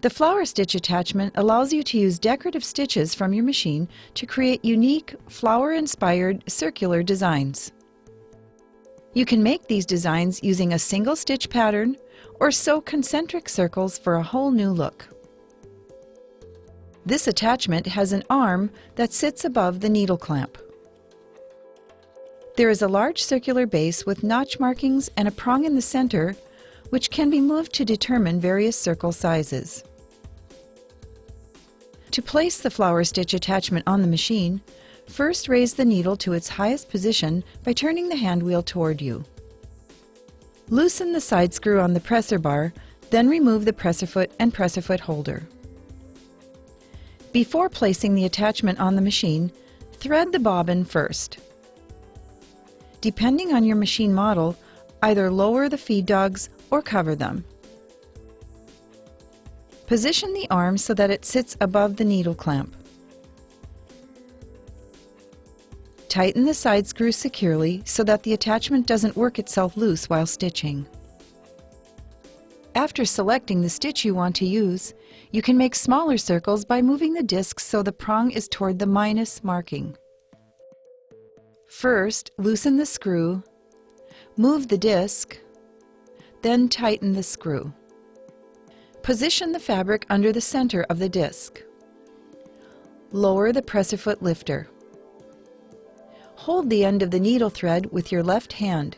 The flower stitch attachment allows you to use decorative stitches from your machine to create unique, flower-inspired circular designs. You can make these designs using a single stitch pattern or sew concentric circles for a whole new look. This attachment has an arm that sits above the needle clamp. There is a large circular base with notch markings and a prong in the center, which can be moved to determine various circle sizes. To place the flower stitch attachment on the machine, first raise the needle to its highest position by turning the hand wheel toward you. Loosen the side screw on the presser bar, then remove the presser foot and presser foot holder. Before placing the attachment on the machine, thread the bobbin first. Depending on your machine model, either lower the feed dogs or cover them. Position the arm so that it sits above the needle clamp. Tighten the side screw securely so that the attachment doesn't work itself loose while stitching. After selecting the stitch you want to use, you can make smaller circles by moving the disc so the prong is toward the minus marking. First, loosen the screw, move the disc, then tighten the screw. Position the fabric under the center of the disc. Lower the presser foot lifter. Hold the end of the needle thread with your left hand.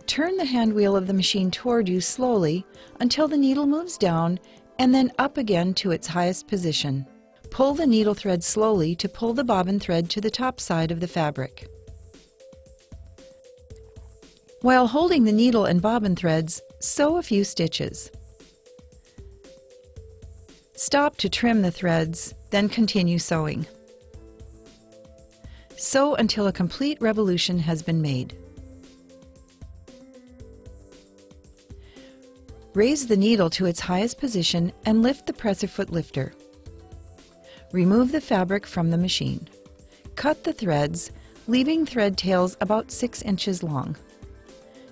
Turn the hand wheel of the machine toward you slowly until the needle moves down and then up again to its highest position. Pull the needle thread slowly to pull the bobbin thread to the top side of the fabric. While holding the needle and bobbin threads, sew a few stitches. Stop to trim the threads, then continue sewing. Sew until a complete revolution has been made. Raise the needle to its highest position and lift the presser foot lifter. Remove the fabric from the machine. Cut the threads, leaving thread tails about 6 inches long.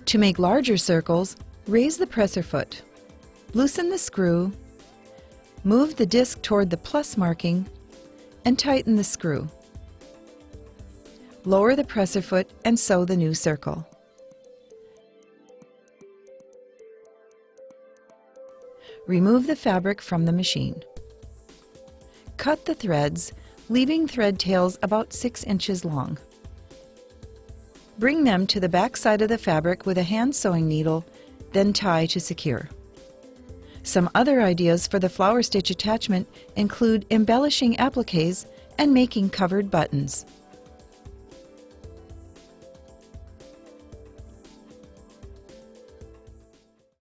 To make larger circles, raise the presser foot. Loosen the screw, move the disc toward the plus marking, and tighten the screw. Lower the presser foot and sew the new circle. Remove the fabric from the machine. Cut the threads, leaving thread tails about 6 inches long. Bring them to the back side of the fabric with a hand sewing needle, then tie to secure. Some other ideas for the flower stitch attachment include embellishing appliques and making covered buttons.